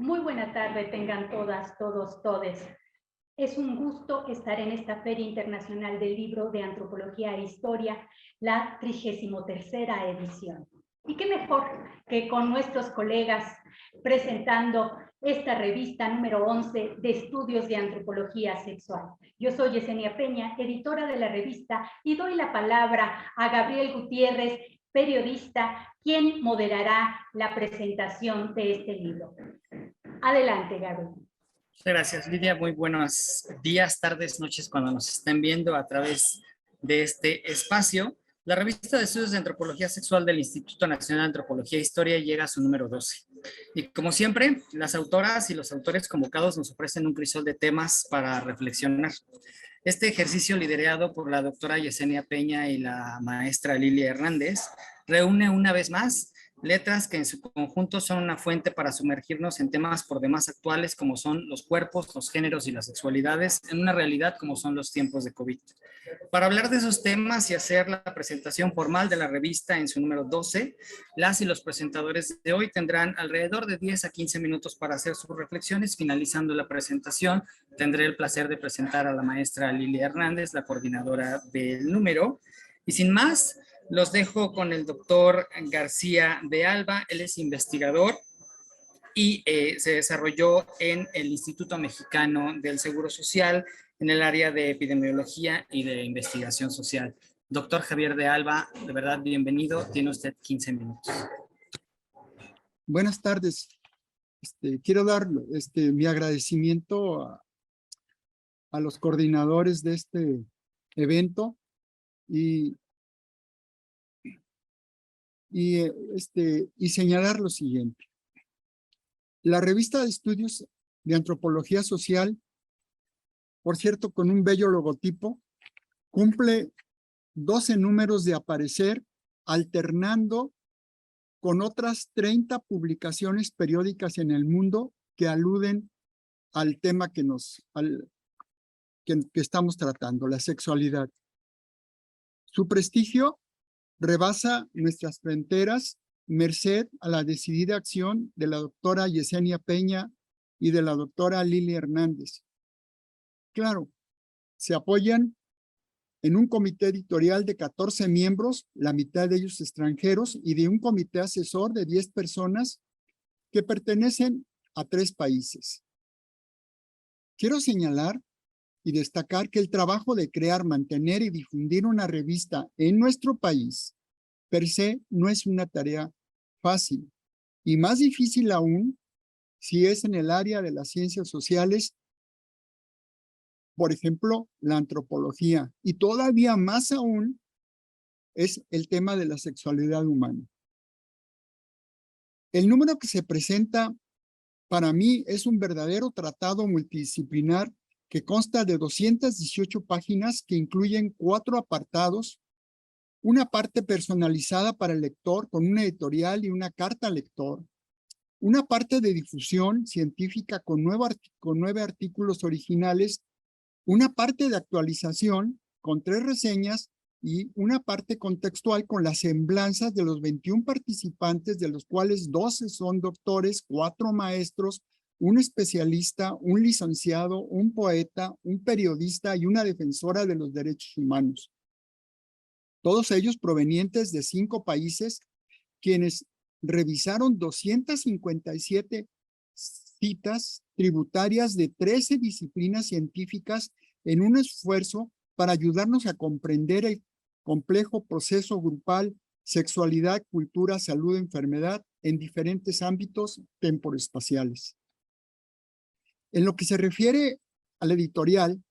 Muy buena tarde tengan todas, todos, todes. Es un gusto estar en esta Feria Internacional del Libro de Antropología e Historia, la 33ª edición. Y qué mejor que con nuestros colegas presentando esta revista número 11 de estudios de antropología sexual. Yo soy Yesenia Peña, editora de la revista, y doy la palabra a Gabriel Gutiérrez, periodista, quien moderará la presentación de este libro. Adelante, Gabriel. Gracias, Lidia. Muy buenos días, tardes, noches, cuando nos estén viendo a través de este espacio. La revista de estudios de antropología sexual del Instituto Nacional de Antropología e Historia llega a su número 12. Y como siempre, las autoras y los autores convocados nos ofrecen un crisol de temas para reflexionar. Este ejercicio, liderado por la doctora Yesenia Peña y la maestra Lilia Hernández, reúne una vez más letras que en su conjunto son una fuente para sumergirnos en temas por demás actuales como son los cuerpos, los géneros y las sexualidades en una realidad como son los tiempos de COVID. Para hablar de esos temas y hacer la presentación formal de la revista en su número 12, las y los presentadores de hoy tendrán alrededor de 10 a 15 minutos para hacer sus reflexiones. Finalizando la presentación, tendré el placer de presentar a la maestra Lilia Hernández, la coordinadora del número. Y sin más, los dejo con el doctor García de Alba. Él es investigador y se desarrolló en el Instituto Mexicano del Seguro Social en el área de epidemiología y de investigación social. Doctor Javier de Alba, de verdad, bienvenido. Tiene usted 15 minutos. Buenas tardes. Quiero dar mi agradecimiento a los coordinadores de este evento y señalar lo siguiente. La revista de estudios de antropología social, por cierto, con un bello logotipo, cumple 12 números de aparecer, alternando con otras 30 publicaciones periódicas en el mundo que aluden al tema que estamos tratando, la sexualidad. Su prestigio rebasa nuestras fronteras merced a la decidida acción de la doctora Yesenia Peña y de la doctora Lilia Hernández. Claro, se apoyan en un comité editorial de 14 miembros, la mitad de ellos extranjeros, y de un comité asesor de 10 personas que pertenecen a 3 países. Quiero señalar y destacar que el trabajo de crear, mantener y difundir una revista en nuestro país per se no es una tarea fácil, y más difícil aún si es en el área de las ciencias sociales, por ejemplo, la antropología, y todavía más aún es el tema de la sexualidad humana. El número que se presenta para mí es un verdadero tratado multidisciplinar que consta de 218 páginas que incluyen 4 apartados, una parte personalizada para el lector con una editorial y una carta al lector, una parte de difusión científica con 9 artículos originales, una parte de actualización con 3 reseñas y una parte contextual con las semblanzas de los 21 participantes, de los cuales 12 son doctores, 4 maestros, un especialista, un licenciado, un poeta, un periodista y una defensora de los derechos humanos. Todos ellos provenientes de 5 países, quienes revisaron 257 citas tributarias de 13 disciplinas científicas en un esfuerzo para ayudarnos a comprender el complejo proceso grupal, sexualidad, cultura, salud, enfermedad en diferentes ámbitos temporoespaciales. En lo que se refiere al editorial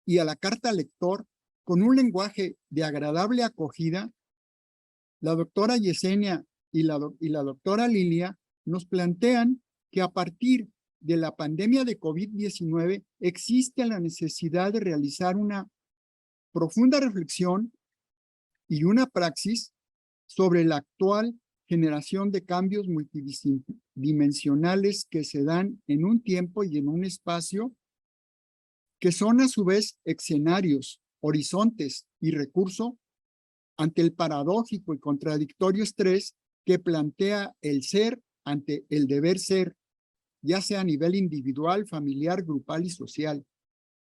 y a la carta al lector, con un lenguaje de agradable acogida, la doctora Yesenia y la doctora Lilia nos plantean que a partir de la pandemia de COVID-19 existe la necesidad de realizar una profunda reflexión y una praxis sobre la actual generación de cambios multidimensionales que se dan en un tiempo y en un espacio, que son a su vez escenarios, horizontes y recursos ante el paradójico y contradictorio estrés que plantea el ser ante el deber ser, ya sea a nivel individual, familiar, grupal y social.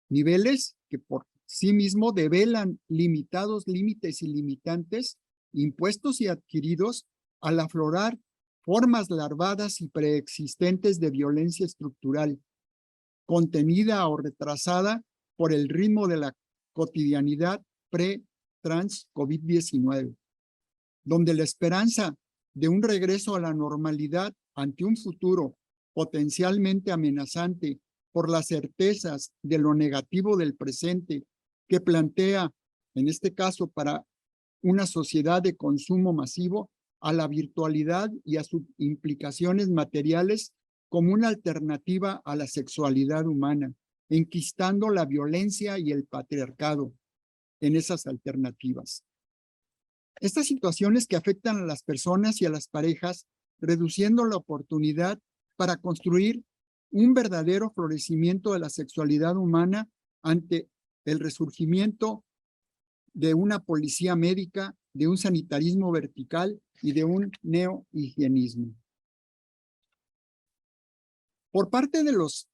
Niveles que por sí mismo develan limitados límites y limitantes impuestos y adquiridos al aflorar formas larvadas y preexistentes de violencia estructural, contenida o retrasada por el ritmo de la cotidianidad pre-trans-COVID-19, donde la esperanza de un regreso a la normalidad ante un futuro potencialmente amenazante por las certezas de lo negativo del presente que plantea, en este caso para una sociedad de consumo masivo, a la virtualidad y a sus implicaciones materiales como una alternativa a la sexualidad humana, enquistando la violencia y el patriarcado en esas alternativas. Estas situaciones que afectan a las personas y a las parejas, reduciendo la oportunidad para construir un verdadero florecimiento de la sexualidad humana ante el resurgimiento de una policía médica, de un sanitarismo vertical y de un neohigienismo. Por parte de los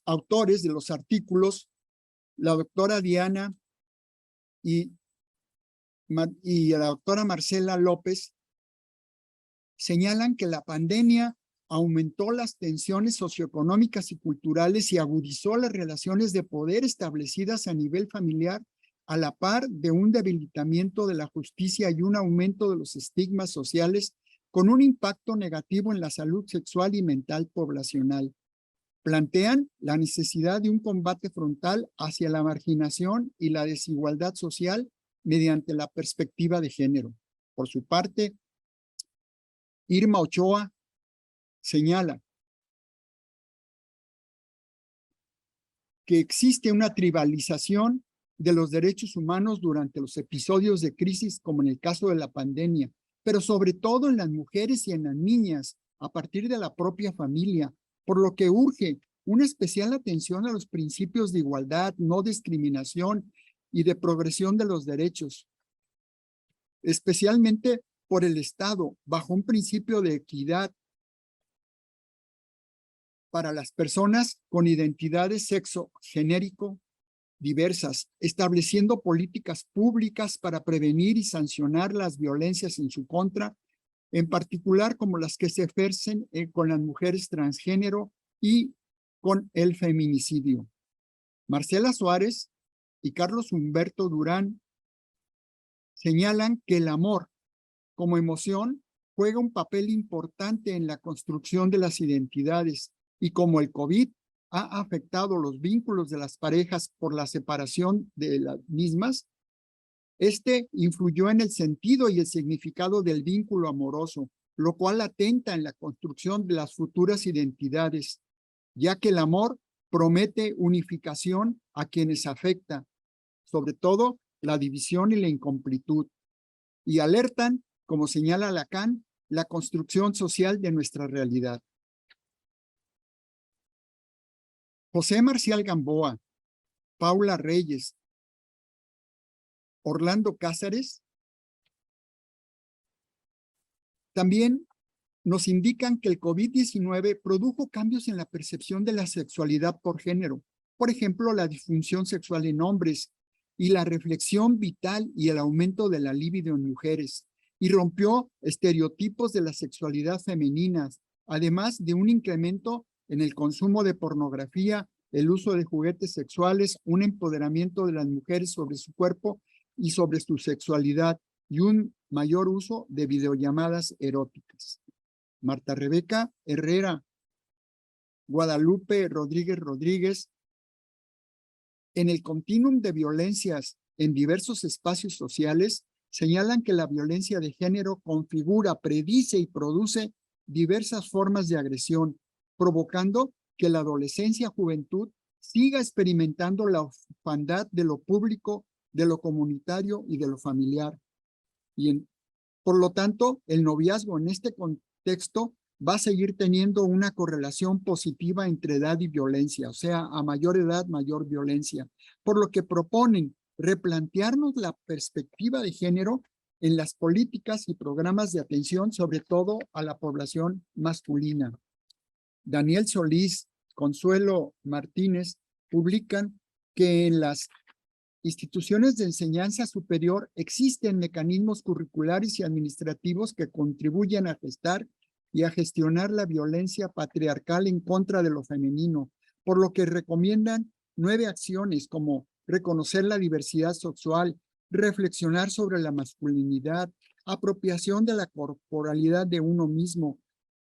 autores de los artículos, la doctora Diana y la doctora Marcela López señalan que la pandemia aumentó las tensiones socioeconómicas y culturales y agudizó las relaciones de poder establecidas a nivel familiar, a la par de un debilitamiento de la justicia y un aumento de los estigmas sociales con un impacto negativo en la salud sexual y mental poblacional. Plantean la necesidad de un combate frontal hacia la marginación y la desigualdad social mediante la perspectiva de género. Por su parte, Irma Ochoa señala que existe una tribalización de los derechos humanos durante los episodios de crisis, como en el caso de la pandemia, pero sobre todo en las mujeres y en las niñas, a partir de la propia familia, por lo que urge una especial atención a los principios de igualdad, no discriminación y de progresión de los derechos, especialmente por el Estado, bajo un principio de equidad para las personas con identidades sexo-genérico diversas, estableciendo políticas públicas para prevenir y sancionar las violencias en su contra, en particular como las que se ejercen con las mujeres transgénero y con el feminicidio. Marcela Suárez y Carlos Humberto Durán señalan que el amor como emoción juega un papel importante en la construcción de las identidades y como el COVID ha afectado los vínculos de las parejas por la separación de las mismas, este influyó en el sentido y el significado del vínculo amoroso, lo cual atenta en la construcción de las futuras identidades, ya que el amor promete unificación a quienes afecta, sobre todo la división y la incompletud, y alertan, como señala Lacan, la construcción social de nuestra realidad. José Marcial Gamboa, Paula Reyes, Orlando Cázares, también nos indican que el COVID-19 produjo cambios en la percepción de la sexualidad por género, por ejemplo, la disfunción sexual en hombres y la reflexión vital y el aumento de la libido en mujeres, y rompió estereotipos de la sexualidad femenina, además de un incremento en el consumo de pornografía, el uso de juguetes sexuales, un empoderamiento de las mujeres sobre su cuerpo y sobre su sexualidad, y un mayor uso de videollamadas eróticas. Marta Rebeca Herrera, Guadalupe Rodríguez, en el continuum de violencias en diversos espacios sociales, señalan que la violencia de género configura, predice y produce diversas formas de agresión, provocando que la adolescencia-juventud siga experimentando la orfandad de lo público, de lo comunitario y de lo familiar. Por lo tanto, el noviazgo en este contexto va a seguir teniendo una correlación positiva entre edad y violencia, o sea, a mayor edad, mayor violencia, por lo que proponen replantearnos la perspectiva de género en las políticas y programas de atención, sobre todo a la población masculina. Daniel Solís, Consuelo Martínez, publican que en las instituciones de enseñanza superior existen mecanismos curriculares y administrativos que contribuyen a gestar y a gestionar la violencia patriarcal en contra de lo femenino, por lo que recomiendan 9 acciones como reconocer la diversidad sexual, reflexionar sobre la masculinidad, apropiación de la corporalidad de uno mismo,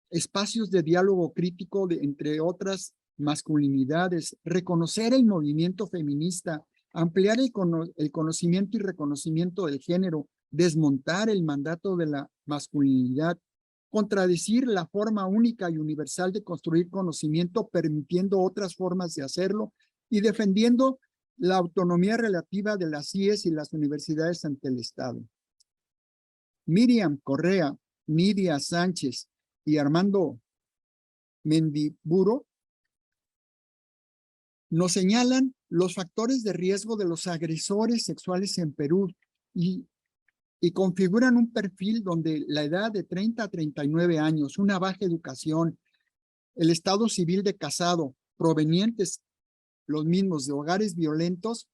espacios de diálogo crítico entre otras masculinidades, reconocer el movimiento feminista, ampliar el conocimiento y reconocimiento del género, desmontar el mandato de la masculinidad, contradecir la forma única y universal de construir conocimiento, permitiendo otras formas de hacerlo y defendiendo la autonomía relativa de las CIES y las universidades ante el Estado. Miriam Correa, Nidia Sánchez y Armando Mendiburo nos señalan los factores de riesgo de los agresores sexuales en Perú y configuran un perfil donde la edad de 30 a 39 años, una baja educación, el estado civil de casado, provenientes los mismos de hogares violentos,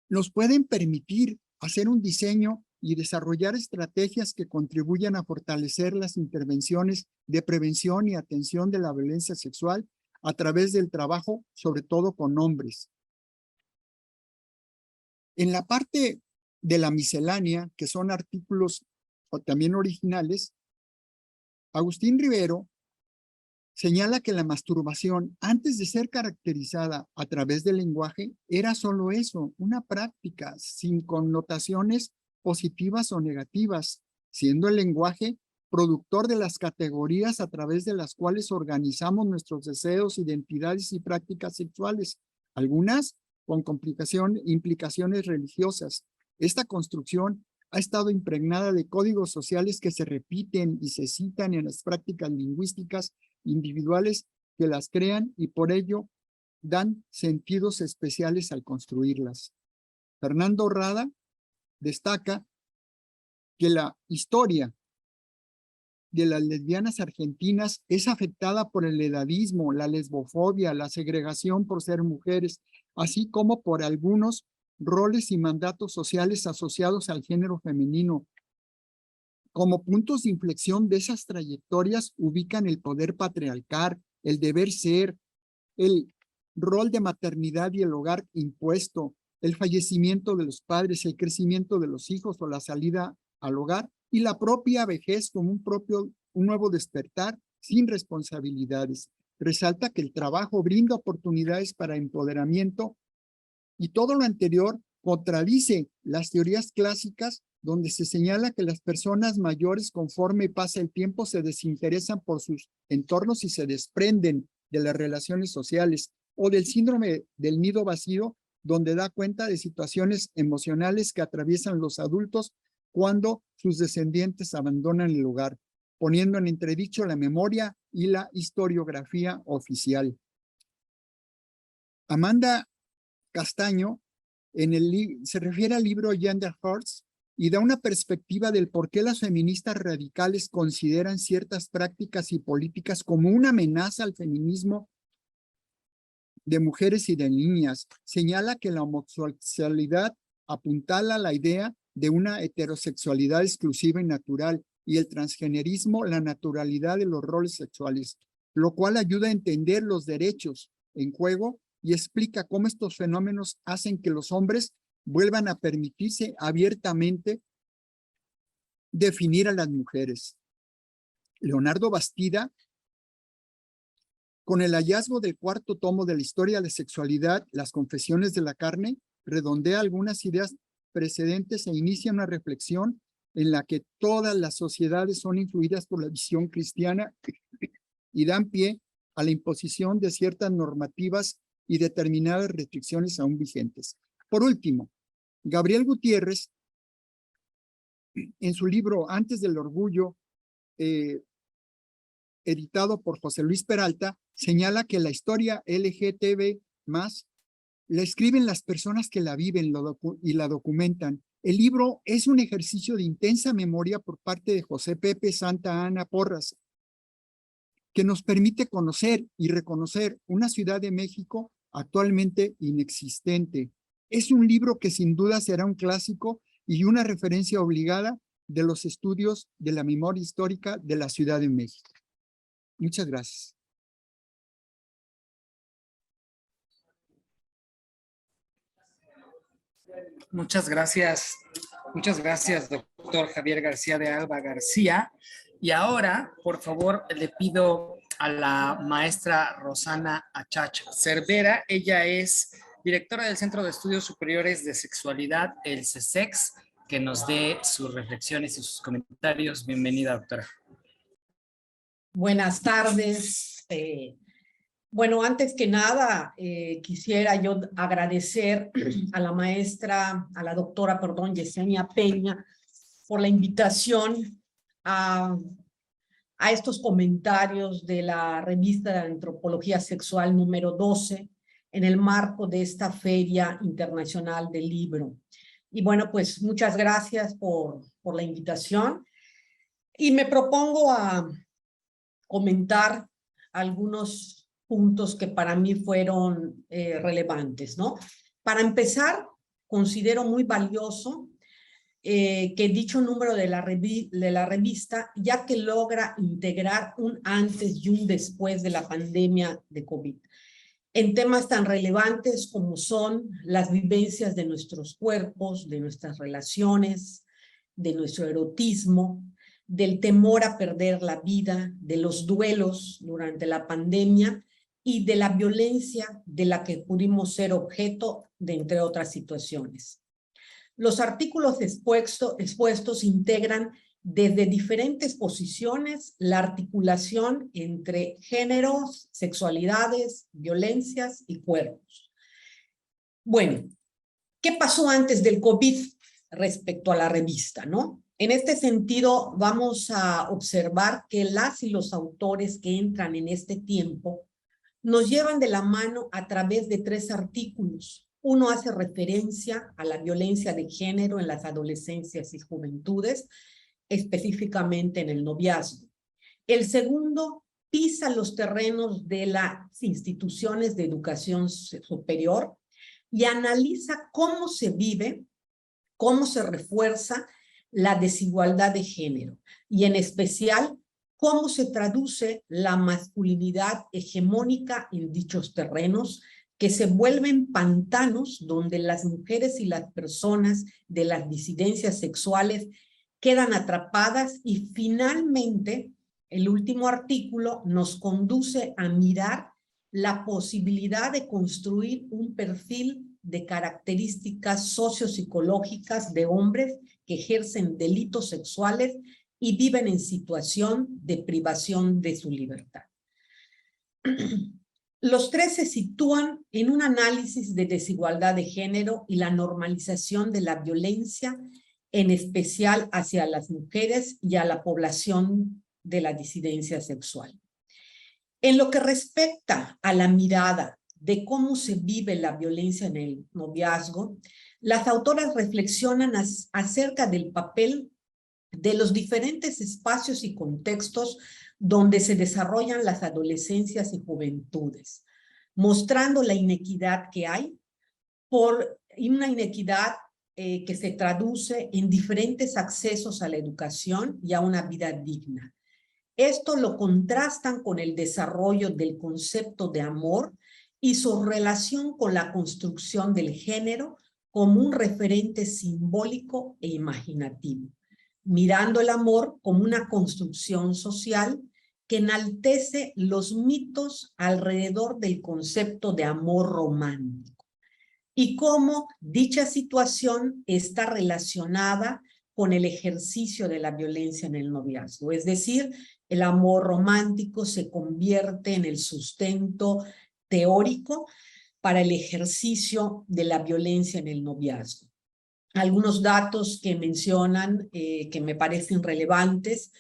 nos pueden permitir hacer un diseño y desarrollar estrategias que contribuyan a fortalecer las intervenciones de prevención y atención de la violencia sexual a través del trabajo, sobre todo con hombres. En la parte de la miscelánea, que son artículos también originales, Agustín Rivero señala que la masturbación, antes de ser caracterizada a través del lenguaje, era solo eso, una práctica sin connotaciones positivas o negativas, siendo el lenguaje productor de las categorías a través de las cuales organizamos nuestros deseos, identidades y prácticas sexuales, algunas con implicaciones religiosas. Esta construcción ha estado impregnada de códigos sociales que se repiten y se citan en las prácticas lingüísticas individuales que las crean y por ello dan sentidos especiales al construirlas. Fernando Rada destaca que la historia de las lesbianas argentinas es afectada por el edadismo, la lesbofobia, la segregación por ser mujeres, así como por algunos roles y mandatos sociales asociados al género femenino. Como puntos de inflexión de esas trayectorias ubican el poder patriarcal, el deber ser, el rol de maternidad y el hogar impuesto, el fallecimiento de los padres, el crecimiento de los hijos o la salida al hogar y la propia vejez como un nuevo despertar sin responsabilidades. Resalta que el trabajo brinda oportunidades para empoderamiento y todo lo anterior contradice las teorías clásicas donde se señala que las personas mayores conforme pasa el tiempo se desinteresan por sus entornos y se desprenden de las relaciones sociales, o del síndrome del nido vacío, donde da cuenta de situaciones emocionales que atraviesan los adultos cuando sus descendientes abandonan el lugar, poniendo en entredicho la memoria y la historiografía oficial. Amanda Castaño se refiere al libro Gender Hearts y da una perspectiva del por qué las feministas radicales consideran ciertas prácticas y políticas como una amenaza al feminismo de mujeres y de niñas. Señala que la homosexualidad apuntala la idea de una heterosexualidad exclusiva y natural y el transgenerismo la naturalidad de los roles sexuales, lo cual ayuda a entender los derechos en juego y explica cómo estos fenómenos hacen que los hombres vuelvan a permitirse abiertamente definir a las mujeres. Leonardo Bastida, con el hallazgo del 4º tomo de la historia de la sexualidad, Las confesiones de la carne, redondea algunas ideas precedentes e inicia una reflexión en la que todas las sociedades son influidas por la visión cristiana y dan pie a la imposición de ciertas normativas y determinadas restricciones aún vigentes. Por último, Gabriel Gutiérrez, en su libro Antes del Orgullo, editado por José Luis Peralta, señala que la historia LGTB+, la escriben las personas que la viven y la documentan. El libro es un ejercicio de intensa memoria por parte de José Pepe Santa Anna Porras, que nos permite conocer y reconocer una Ciudad de México actualmente inexistente. Es un libro que sin duda será un clásico y una referencia obligada de los estudios de la memoria histórica de la Ciudad de México. Muchas gracias. Muchas gracias, doctor Javier García de Alba García. Y ahora, por favor, le pido a la maestra Rosana Achach Cervera. Ella es directora del Centro de Estudios Superiores de Sexualidad, el CESEX, que nos dé sus reflexiones y sus comentarios. Bienvenida, doctora. Buenas tardes. Bueno, antes que nada, quisiera yo agradecer a la maestra, a la doctora, perdón, Yesenia Peña, por la invitación a estos comentarios de la revista de Antropología Sexual número 12 en el marco de esta Feria Internacional del Libro. Y bueno, pues muchas gracias por la invitación. Y me propongo a comentar algunos puntos que para mí fueron relevantes, ¿no? Para empezar, considero muy valioso que dicho número de la revista, ya que logra integrar un antes y un después de la pandemia de COVID, en temas tan relevantes como son las vivencias de nuestros cuerpos, de nuestras relaciones, de nuestro erotismo, del temor a perder la vida, de los duelos durante la pandemia y de la violencia de la que pudimos ser objeto de entre otras situaciones. Los artículos expuestos integran desde diferentes posiciones la articulación entre géneros, sexualidades, violencias y cuerpos. Bueno, ¿qué pasó antes del COVID respecto a la revista, no? En este sentido, vamos a observar que las y los autores que entran en este tiempo nos llevan de la mano a través de 3 artículos. Uno hace referencia a la violencia de género en las adolescencias y juventudes, específicamente en el noviazgo. El segundo pisa los terrenos de las instituciones de educación superior y analiza cómo se vive, cómo se refuerza la desigualdad de género y en especial cómo se traduce la masculinidad hegemónica en dichos terrenos que se vuelven pantanos donde las mujeres y las personas de las disidencias sexuales quedan atrapadas y finalmente el último artículo nos conduce a mirar la posibilidad de construir un perfil de características sociopsicológicas de hombres que ejercen delitos sexuales y viven en situación de privación de su libertad. Los 3 se sitúan en un análisis de desigualdad de género y la normalización de la violencia, en especial hacia las mujeres y a la población de la disidencia sexual. En lo que respecta a la mirada de cómo se vive la violencia en el noviazgo, las autoras reflexionan acerca del papel de los diferentes espacios y contextos donde se desarrollan las adolescencias y juventudes, mostrando la inequidad que hay, y una inequidad que se traduce en diferentes accesos a la educación y a una vida digna. Esto lo contrastan con el desarrollo del concepto de amor y su relación con la construcción del género como un referente simbólico e imaginativo, mirando el amor como una construcción social que enaltece los mitos alrededor del concepto de amor romántico y cómo dicha situación está relacionada con el ejercicio de la violencia en el noviazgo. Es decir, el amor romántico se convierte en el sustento teórico para el ejercicio de la violencia en el noviazgo. Algunos datos que mencionan que me parecen relevantes,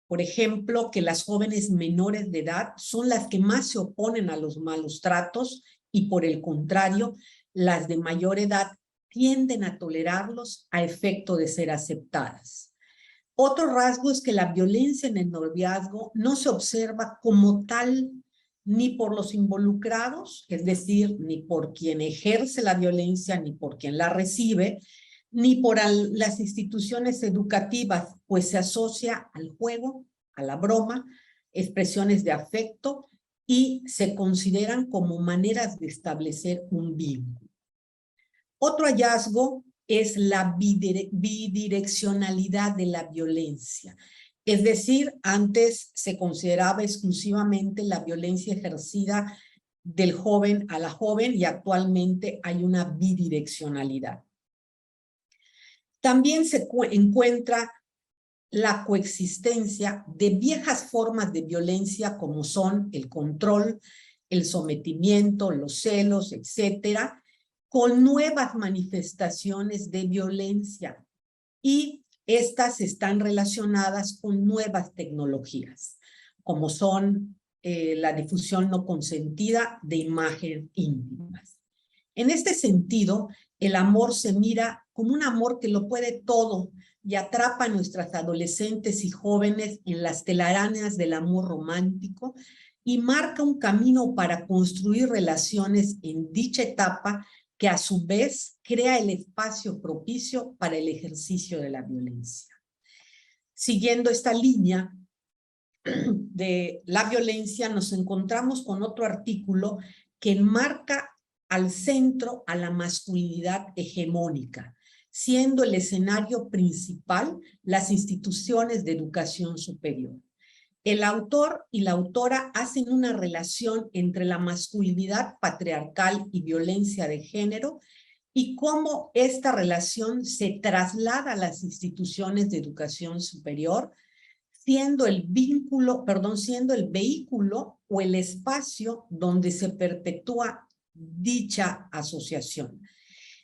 por ejemplo, que las jóvenes menores de edad son las que más se oponen a los malos tratos y por el contrario, las de mayor edad tienden a tolerarlos a efecto de ser aceptadas. Otro rasgo es que la violencia en el noviazgo no se observa como tal ni por los involucrados, es decir, ni por quien ejerce la violencia, ni por quien la recibe, ni por las instituciones educativas, pues se asocia al juego, a la broma, expresiones de afecto y se consideran como maneras de establecer un vínculo. Otro hallazgo es la bidireccionalidad de la violencia. Es decir, antes se consideraba exclusivamente la violencia ejercida del joven a la joven y actualmente hay una bidireccionalidad. También se encuentra la coexistencia de viejas formas de violencia como son el control, el sometimiento, los celos, etcétera, con nuevas manifestaciones de violencia y estas están relacionadas con nuevas tecnologías, como son la difusión no consentida de imágenes íntimas. En este sentido, el amor se mira como un amor que lo puede todo y atrapa a nuestras adolescentes y jóvenes en las telarañas del amor romántico y marca un camino para construir relaciones en dicha etapa que a su vez crea el espacio propicio para el ejercicio de la violencia. Siguiendo esta línea de la violencia, nos encontramos con otro artículo que enmarca al centro a la masculinidad hegemónica, siendo el escenario principal las instituciones de educación superior. El autor y la autora hacen una relación entre la masculinidad patriarcal y violencia de género y cómo esta relación se traslada a las instituciones de educación superior, siendo el vehículo o el espacio donde se perpetúa dicha asociación.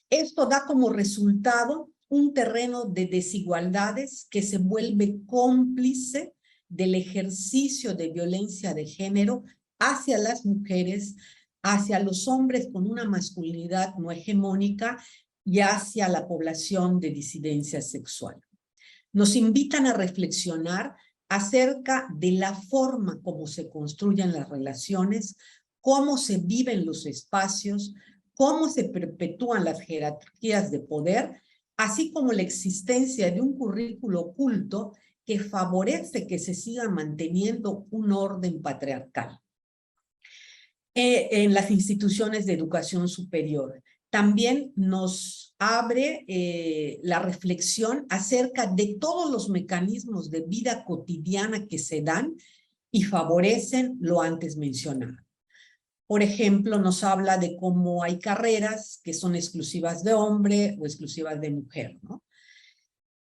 Esto da como resultado un terreno de desigualdades que se vuelve cómplice del ejercicio de violencia de género hacia las mujeres, hacia los hombres con una masculinidad no hegemónica y hacia la población de disidencia sexual. Nos invitan a reflexionar acerca de la forma como se construyen las relaciones, cómo se viven los espacios, cómo se perpetúan las jerarquías de poder, así como la existencia de un currículo oculto que favorece que se siga manteniendo un orden patriarcal en las instituciones de educación superior. También nos abre la reflexión acerca de todos los mecanismos de vida cotidiana que se dan y favorecen lo antes mencionado. Por ejemplo, nos habla de cómo hay carreras que son exclusivas de hombre o exclusivas de mujer, ¿no?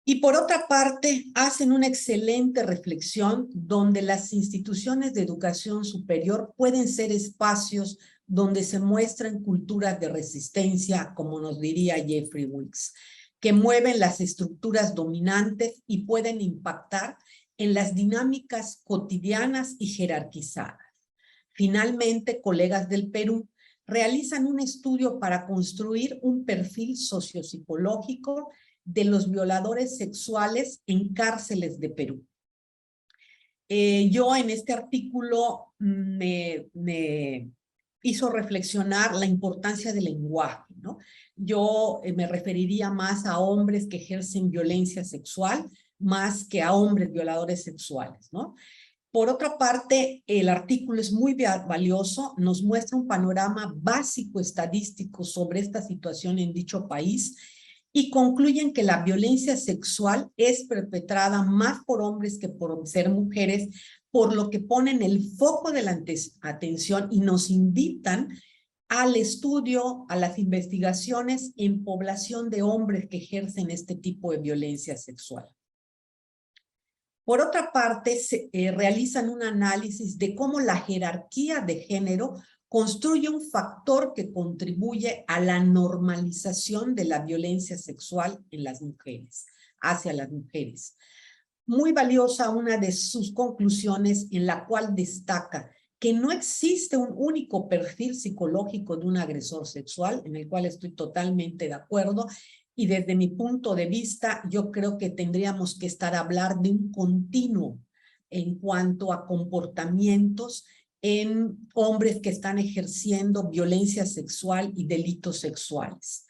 Y por otra parte, hacen una excelente reflexión donde las instituciones de educación superior pueden ser espacios donde se muestran culturas de resistencia, como nos diría Jeffrey Wilkes, que mueven las estructuras dominantes y pueden impactar en las dinámicas cotidianas y jerarquizadas. Finalmente, colegas del Perú realizan un estudio para construir un perfil sociopsicológico de los violadores sexuales en cárceles de Perú. Yo en este artículo me hizo reflexionar la importancia del lenguaje, ¿no? Yo me referiría más a hombres que ejercen violencia sexual más que a hombres violadores sexuales, ¿no? Por otra parte, el artículo es muy valioso, nos muestra un panorama básico estadístico sobre esta situación en dicho país y concluyen que la violencia sexual es perpetrada más por hombres que por ser mujeres, por lo que ponen el foco de la atención y nos invitan al estudio, a las investigaciones en población de hombres que ejercen este tipo de violencia sexual. Por otra parte, realizan un análisis de cómo la jerarquía de género construye un factor que contribuye a la normalización de la violencia sexual en las mujeres, hacia las mujeres. Muy valiosa una de sus conclusiones en la cual destaca que no existe un único perfil psicológico de un agresor sexual, en el cual estoy totalmente de acuerdo, y desde mi punto de vista, yo creo que tendríamos que estar a hablar de un continuo en cuanto a comportamientos en hombres que están ejerciendo violencia sexual y delitos sexuales.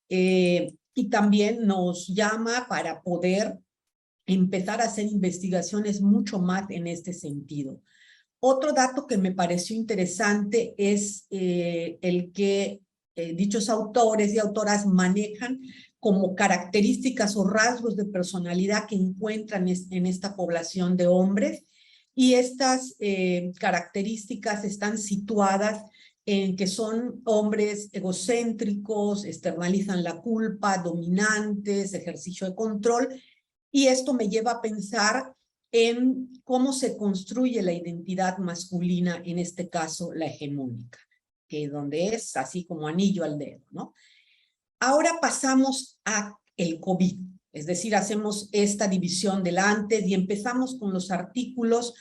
Y también nos llama para poder empezar a hacer investigaciones mucho más en este sentido. Otro dato que me pareció interesante es el que dichos autores y autoras manejan como características o rasgos de personalidad que encuentran en esta población de hombres, y estas características están situadas en que son hombres egocéntricos, externalizan la culpa, dominantes, ejercicio de control, y esto me lleva a pensar en cómo se construye la identidad masculina, en este caso la hegemónica, que donde es así como anillo al dedo, ¿no? Ahora pasamos a el COVID, es decir, hacemos esta división del antes y empezamos con los artículos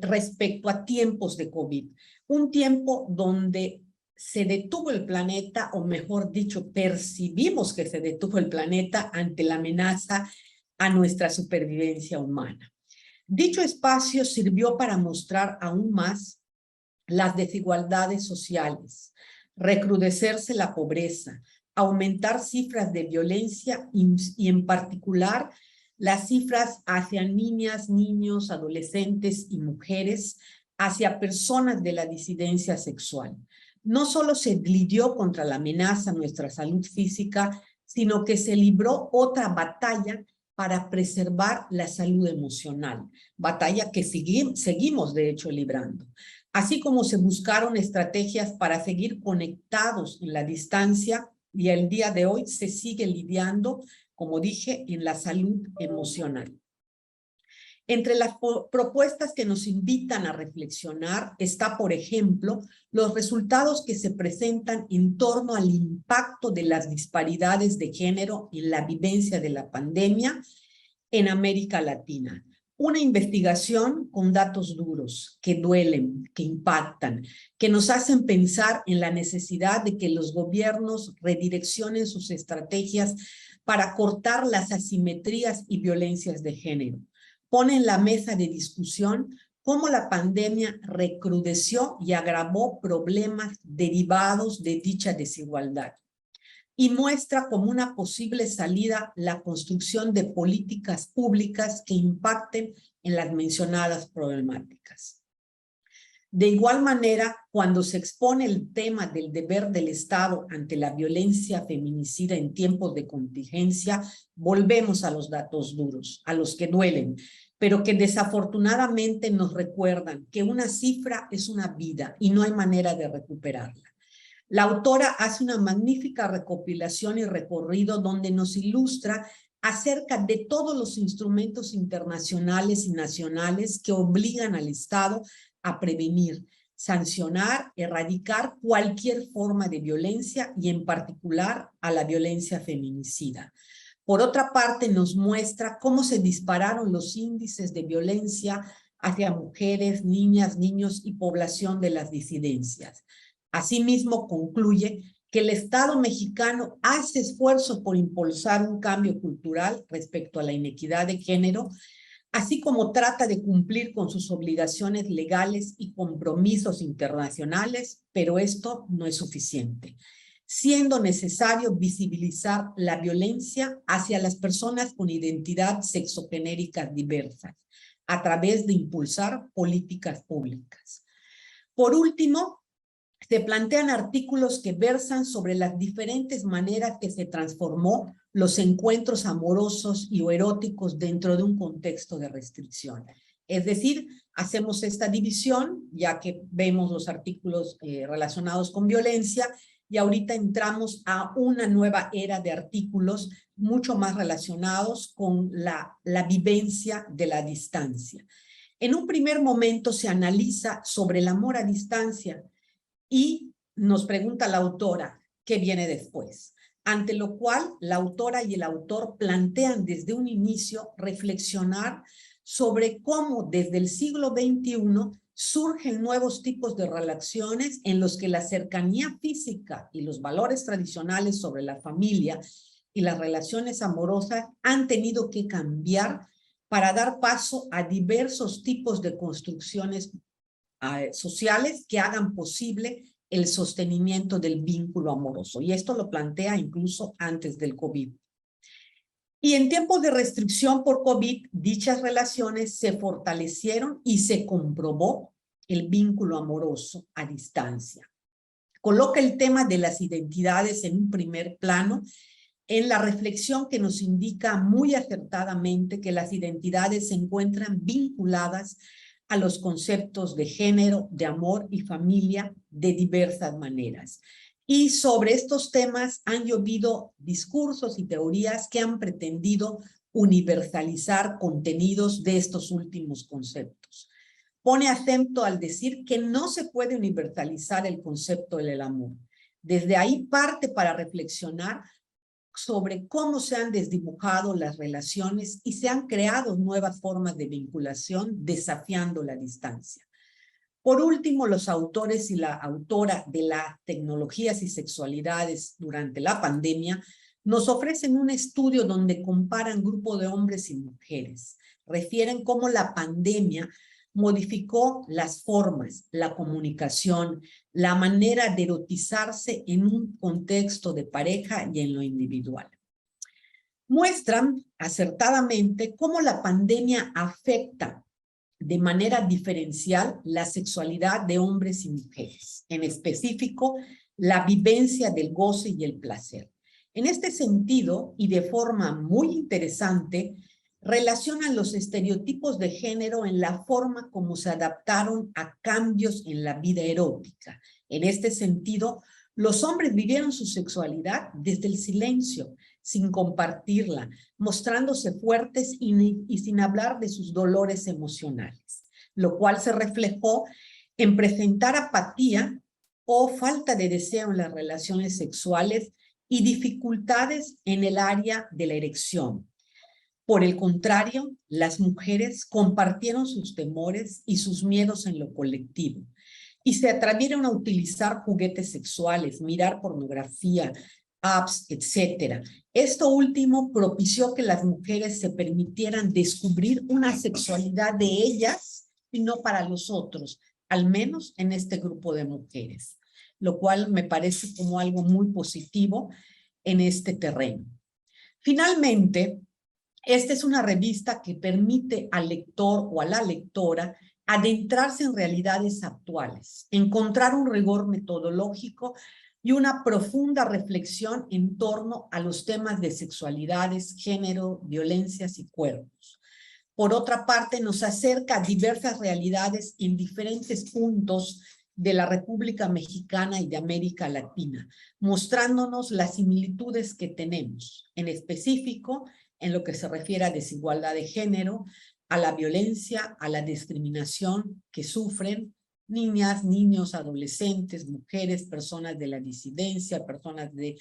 respecto a tiempos de COVID. Un tiempo donde se detuvo el planeta, o mejor dicho, percibimos que se detuvo el planeta ante la amenaza a nuestra supervivencia humana. Dicho espacio sirvió para mostrar aún más las desigualdades sociales, recrudecerse la pobreza, aumentar cifras de violencia y en particular las cifras hacia niñas, niños, adolescentes y mujeres, hacia personas de la disidencia sexual. No solo se lidió contra la amenaza a nuestra salud física, sino que se libró otra batalla para preservar la salud emocional, batalla que seguimos de hecho librando. Así como se buscaron estrategias para seguir conectados en la distancia, y el día de hoy se sigue lidiando, como dije, en la salud emocional. Entre las propuestas que nos invitan a reflexionar está, por ejemplo, los resultados que se presentan en torno al impacto de las disparidades de género en la vivencia de la pandemia en América Latina. Una investigación con datos duros, que duelen, que impactan, que nos hacen pensar en la necesidad de que los gobiernos redireccionen sus estrategias para cortar las asimetrías y violencias de género. Pone en la mesa de discusión cómo la pandemia recrudeció y agravó problemas derivados de dicha desigualdad, y muestra como una posible salida la construcción de políticas públicas que impacten en las mencionadas problemáticas. De igual manera, cuando se expone el tema del deber del Estado ante la violencia feminicida en tiempos de contingencia, volvemos a los datos duros, a los que duelen, pero que desafortunadamente nos recuerdan que una cifra es una vida y no hay manera de recuperarla. La autora hace una magnífica recopilación y recorrido donde nos ilustra acerca de todos los instrumentos internacionales y nacionales que obligan al Estado a prevenir, sancionar, erradicar cualquier forma de violencia y en particular a la violencia feminicida. Por otra parte, nos muestra cómo se dispararon los índices de violencia hacia mujeres, niñas, niños y población de las disidencias. Asimismo, concluye que el Estado mexicano hace esfuerzos por impulsar un cambio cultural respecto a la inequidad de género, así como trata de cumplir con sus obligaciones legales y compromisos internacionales, pero esto no es suficiente, siendo necesario visibilizar la violencia hacia las personas con identidad sexogenérica diversa, a través de impulsar políticas públicas. Por último, se plantean artículos que versan sobre las diferentes maneras que se transformó los encuentros amorosos y o eróticos dentro de un contexto de restricción. Es decir, hacemos esta división, ya que vemos los artículos relacionados con violencia, y ahorita entramos a una nueva era de artículos mucho más relacionados con la vivencia de la distancia. En un primer momento se analiza sobre el amor a distancia, y nos pregunta la autora, ¿qué viene después? Ante lo cual, la autora y el autor plantean desde un inicio reflexionar sobre cómo desde el siglo XXI surgen nuevos tipos de relaciones en los que la cercanía física y los valores tradicionales sobre la familia y las relaciones amorosas han tenido que cambiar para dar paso a diversos tipos de construcciones sociales que hagan posible el sostenimiento del vínculo amoroso. Y esto lo plantea incluso antes del COVID. Y en tiempos de restricción por COVID, dichas relaciones se fortalecieron y se comprobó el vínculo amoroso a distancia. Coloca el tema de las identidades en un primer plano en la reflexión que nos indica muy acertadamente que las identidades se encuentran vinculadas a los conceptos de género, de amor y familia de diversas maneras. Y sobre estos temas han llovido discursos y teorías que han pretendido universalizar contenidos de estos últimos conceptos. Pone acento al decir que no se puede universalizar el concepto del amor. Desde ahí parte para reflexionar sobre cómo se han desdibujado las relaciones y se han creado nuevas formas de vinculación desafiando la distancia. Por último, los autores y la autora de las tecnologías y sexualidades durante la pandemia nos ofrecen un estudio donde comparan grupo de hombres y mujeres. Refieren cómo la pandemia modificó las formas, la comunicación, la manera de erotizarse en un contexto de pareja y en lo individual. Muestran acertadamente cómo la pandemia afecta de manera diferencial la sexualidad de hombres y mujeres, en específico, la vivencia del goce y el placer. En este sentido, y de forma muy interesante, relacionan los estereotipos de género en la forma como se adaptaron a cambios en la vida erótica. En este sentido, los hombres vivieron su sexualidad desde el silencio, sin compartirla, mostrándose fuertes y sin hablar de sus dolores emocionales, lo cual se reflejó en presentar apatía o falta de deseo en las relaciones sexuales y dificultades en el área de la erección. Por el contrario, las mujeres compartieron sus temores y sus miedos en lo colectivo y se atrevieron a utilizar juguetes sexuales, mirar pornografía, apps, etc. Esto último propició que las mujeres se permitieran descubrir una sexualidad de ellas y no para los otros, al menos en este grupo de mujeres, lo cual me parece como algo muy positivo en este terreno. Finalmente, esta es una revista que permite al lector o a la lectora adentrarse en realidades actuales, encontrar un rigor metodológico y una profunda reflexión en torno a los temas de sexualidades, género, violencias y cuerpos. Por otra parte, nos acerca a diversas realidades en diferentes puntos de la República Mexicana y de América Latina, mostrándonos las similitudes que tenemos, en específico, en lo que se refiere a desigualdad de género, a la violencia, a la discriminación que sufren niñas, niños, adolescentes, mujeres, personas de la disidencia, personas de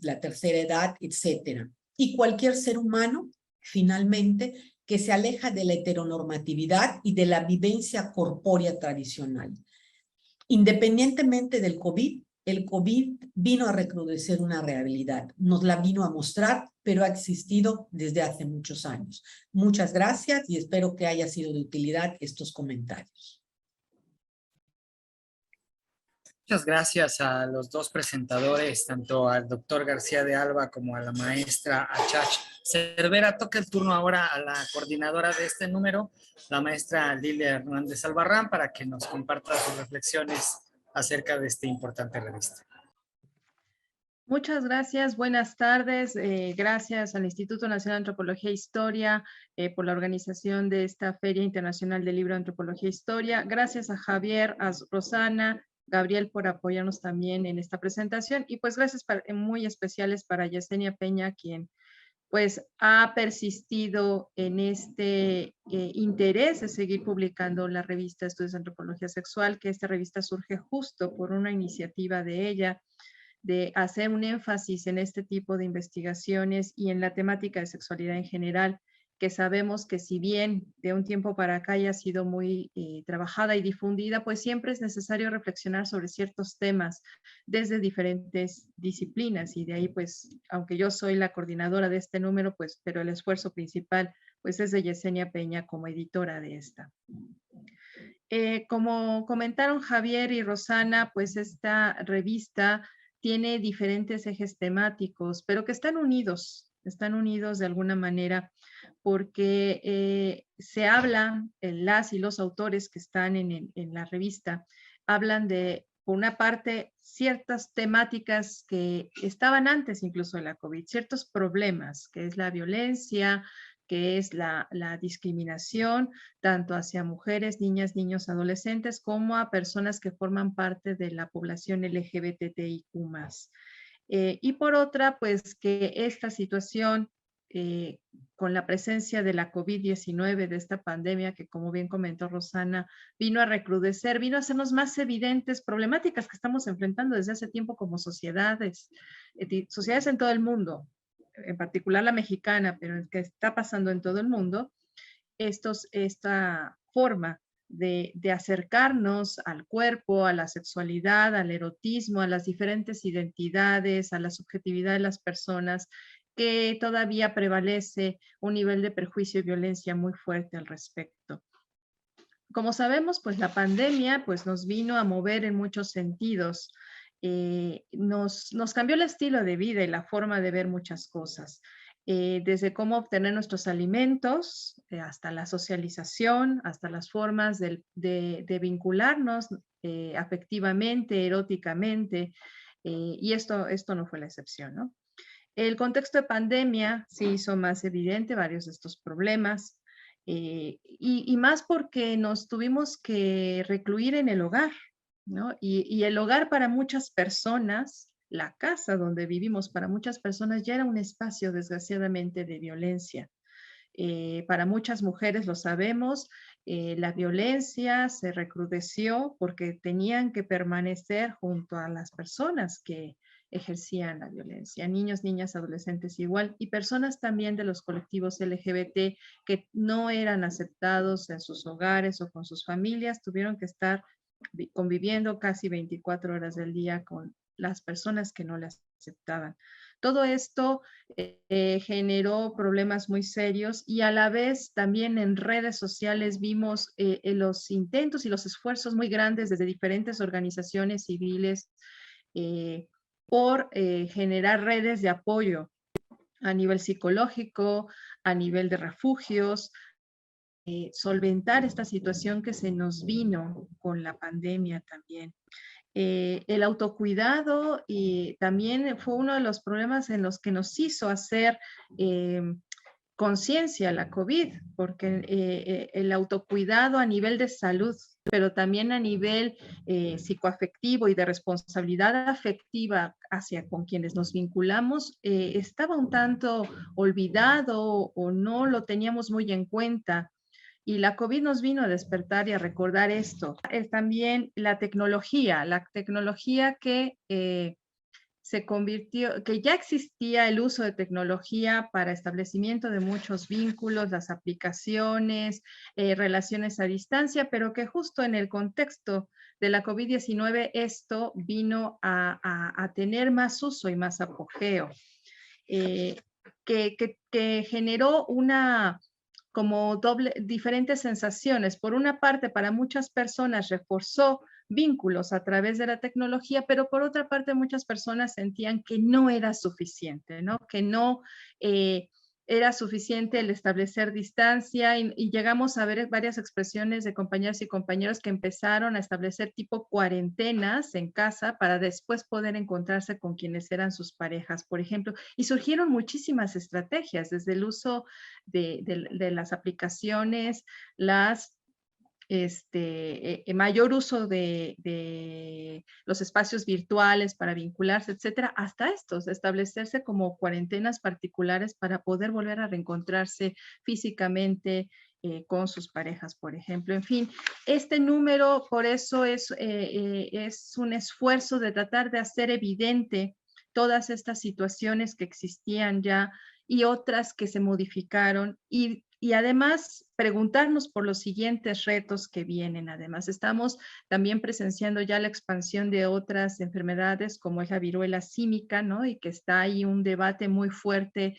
la tercera edad, etc. Y cualquier ser humano, finalmente, que se aleja de la heteronormatividad y de la vivencia corpórea tradicional. Independientemente del COVID, el COVID vino a recrudecer una realidad, nos la vino a mostrar, pero ha existido desde hace muchos años. Muchas gracias y espero que haya sido de utilidad estos comentarios. Muchas gracias a los dos presentadores, tanto al doctor García de Alba como a la maestra Achach Cervera. Toca el turno ahora a la coordinadora de este número, la maestra Lilia Hernández Albarrán, para que nos comparta sus reflexiones acerca de esta importante revista. Muchas gracias, buenas tardes. Gracias al Instituto Nacional de Antropología e Historia por la organización de esta Feria Internacional del Libro de Antropología e Historia. Gracias a Javier, a Rosana, Gabriel por apoyarnos también en esta presentación y pues gracias muy especiales para Yesenia Peña, quien pues ha persistido en este interés de seguir publicando la revista Estudios de Antropología Sexual, que esta revista surge justo por una iniciativa de ella, de hacer un énfasis en este tipo de investigaciones y en la temática de sexualidad en general que sabemos que si bien de un tiempo para acá ya ha sido muy trabajada y difundida, pues siempre es necesario reflexionar sobre ciertos temas desde diferentes disciplinas, y de ahí pues, aunque yo soy la coordinadora de este número, pues, pero el esfuerzo principal pues es de Yesenia Peña como editora de esta. Como comentaron Javier y Rosana, pues esta revista tiene diferentes ejes temáticos, pero que están unidos de alguna manera, porque se habla, las y los autores que están en la revista, hablan de, por una parte, ciertas temáticas que estaban antes incluso de la COVID, ciertos problemas, que es la violencia, que es la discriminación, tanto hacia mujeres, niñas, niños, adolescentes, como a personas que forman parte de la población LGBTIQ+. Y por otra, pues que esta situación, con la presencia de la COVID-19, de esta pandemia que, como bien comentó Rosana, vino a recrudecer, vino a hacernos más evidentes problemáticas que estamos enfrentando desde hace tiempo como sociedades, sociedades en todo el mundo, en particular la mexicana, pero que está pasando en todo el mundo, esta forma de acercarnos al cuerpo, a la sexualidad, al erotismo, a las diferentes identidades, a la subjetividad de las personas, que todavía prevalece un nivel de perjuicio y violencia muy fuerte al respecto. Como sabemos, pues la pandemia pues, nos vino a mover en muchos sentidos. Nos cambió el estilo de vida y la forma de ver muchas cosas. Desde cómo obtener nuestros alimentos, hasta la socialización, hasta las formas de vincularnos afectivamente, eróticamente, y esto no fue la excepción, ¿no? El contexto de pandemia sí hizo más evidente varios de estos problemas, y más porque nos tuvimos que recluir en el hogar, ¿no? Y el hogar para muchas personas, la casa donde vivimos para muchas personas ya era un espacio, desgraciadamente, de violencia. Para muchas mujeres, lo sabemos, la violencia se recrudeció porque tenían que permanecer junto a las personas que ejercían la violencia, niños, niñas, adolescentes igual, y personas también de los colectivos LGBT que no eran aceptados en sus hogares o con sus familias, tuvieron que estar conviviendo casi 24 horas del día con las personas que no las aceptaban. Todo esto generó problemas muy serios, y a la vez también en redes sociales vimos los intentos y los esfuerzos muy grandes desde diferentes organizaciones civiles por generar redes de apoyo a nivel psicológico, a nivel de refugios, solventar esta situación que se nos vino con la pandemia también. El autocuidado también fue uno de los problemas en los que nos hizo hacer conciencia la COVID, porque el autocuidado a nivel de salud, pero también a nivel psicoafectivo y de responsabilidad afectiva hacia con quienes nos vinculamos, estaba un tanto olvidado o no lo teníamos muy en cuenta. Y la COVID nos vino a despertar y a recordar esto. Es también la tecnología que se convirtió, que ya existía el uso de tecnología para establecimiento de muchos vínculos, las aplicaciones, relaciones a distancia, pero que justo en el contexto de la COVID-19 esto vino a tener más uso y más apogeo, que generó como diferentes sensaciones. Por una parte, para muchas personas reforzó vínculos a través de la tecnología, pero por otra parte muchas personas sentían que no era suficiente, ¿no? Que no era suficiente el establecer distancia, y llegamos a ver varias expresiones de compañeras y compañeros que empezaron a establecer tipo cuarentenas en casa para después poder encontrarse con quienes eran sus parejas, por ejemplo, y surgieron muchísimas estrategias, desde el uso de las aplicaciones, mayor uso de los espacios virtuales para vincularse, etcétera, hasta establecerse como cuarentenas particulares para poder volver a reencontrarse físicamente con sus parejas, por ejemplo. En fin, este número, por eso es un esfuerzo de tratar de hacer evidente todas estas situaciones que existían ya y otras que se modificaron, y Y además, preguntarnos por los siguientes retos que vienen. Además, estamos también presenciando ya la expansión de otras enfermedades como es la viruela símica, ¿no? Y que está ahí un debate muy fuerte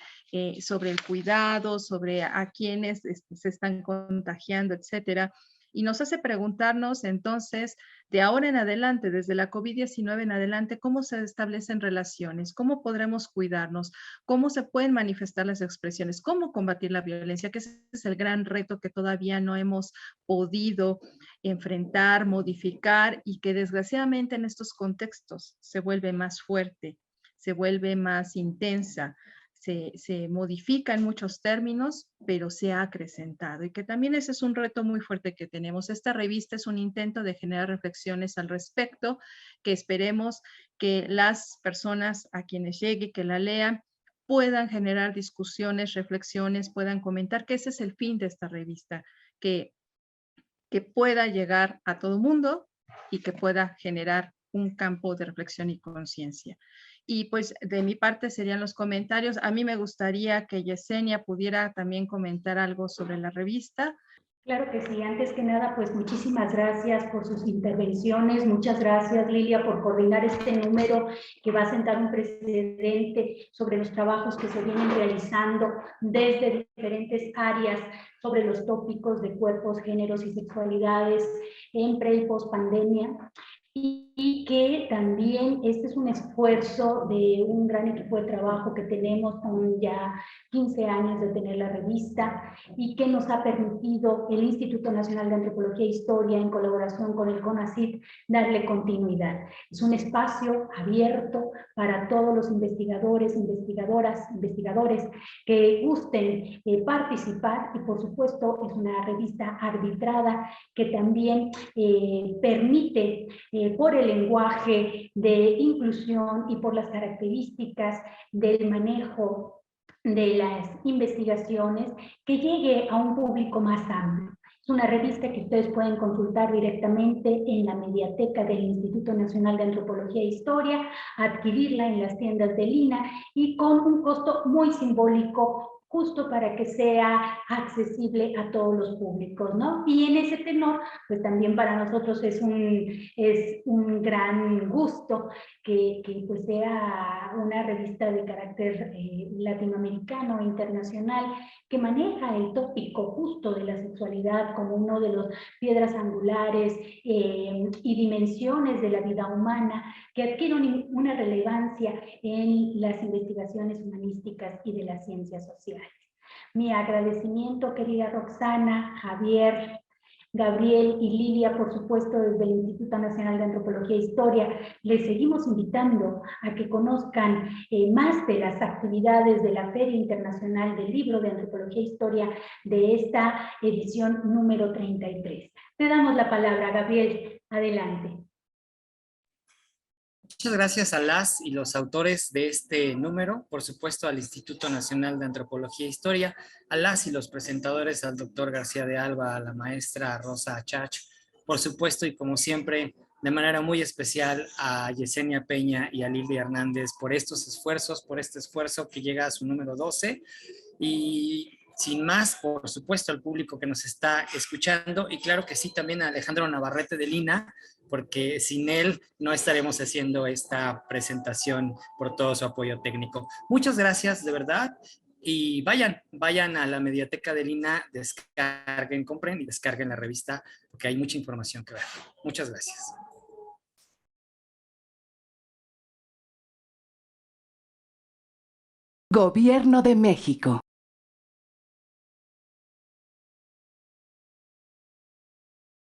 sobre el cuidado, sobre a quiénes se están contagiando, etcétera. Y nos hace preguntarnos entonces, de ahora en adelante, desde la COVID-19 en adelante, cómo se establecen relaciones, cómo podremos cuidarnos, cómo se pueden manifestar las expresiones, cómo combatir la violencia, que ese es el gran reto que todavía no hemos podido enfrentar, modificar y que desgraciadamente en estos contextos se vuelve más fuerte, se vuelve más intensa. Se modifica en muchos términos, pero se ha acrecentado y que también ese es un reto muy fuerte que tenemos. Esta revista es un intento de generar reflexiones al respecto, que esperemos que las personas a quienes llegue, que la lean, puedan generar discusiones, reflexiones, puedan comentar, que ese es el fin de esta revista, que pueda llegar a todo mundo y que pueda generar un campo de reflexión y conciencia. Y pues de mi parte serían los comentarios. A mí me gustaría que Yesenia pudiera también comentar algo sobre la revista. Claro que sí. Antes que nada, pues muchísimas gracias por sus intervenciones. Muchas gracias, Lilia, por coordinar este número que va a sentar un precedente sobre los trabajos que se vienen realizando desde diferentes áreas sobre los tópicos de cuerpos, géneros y sexualidades en pre y post pandemia. Y que también este es un esfuerzo de un gran equipo de trabajo que tenemos con ya 15 años de tener la revista y que nos ha permitido el Instituto Nacional de Antropología e Historia en colaboración con el CONACYT darle continuidad. Es un espacio abierto para todos los investigadores, investigadoras, investigadores que gusten participar y por supuesto es una revista arbitrada que también permite por el lenguaje de inclusión y por las características del manejo de las investigaciones, que llegue a un público más amplio. Es una revista que ustedes pueden consultar directamente en la mediateca del Instituto Nacional de Antropología e Historia, adquirirla en las tiendas de Lina y con un costo muy simbólico, justo para que sea accesible a todos los públicos, ¿no? Y en ese tenor, pues también para nosotros es un gran gusto que pues sea una revista de carácter latinoamericano e internacional que maneja el tópico justo de la sexualidad como uno de los piedras angulares y dimensiones de la vida humana que adquieren una relevancia en las investigaciones humanísticas y de las ciencias sociales. Mi agradecimiento, querida Roxana, Javier, Gabriel y Lilia, por supuesto, desde el Instituto Nacional de Antropología e Historia. Les seguimos invitando a que conozcan más de las actividades de la Feria Internacional del Libro de Antropología e Historia de esta edición número 33. Te damos la palabra, Gabriel. Adelante. Muchas gracias a las y los autores de este número, por supuesto al Instituto Nacional de Antropología e Historia, a las y los presentadores, al doctor García de Alba, a la maestra Rosa Chach, por supuesto y como siempre, de manera muy especial a Yesenia Peña y a Lilia Hernández por estos esfuerzos, por este esfuerzo que llega a su número 12 y sin más, por supuesto, al público que nos está escuchando y claro que sí, también a Alejandro Navarrete de Lina, porque sin él no estaremos haciendo esta presentación por todo su apoyo técnico. Muchas gracias, de verdad, y vayan a la mediateca de Lina, descarguen, compren y descarguen la revista, porque hay mucha información que ver. Muchas gracias. Gobierno de México.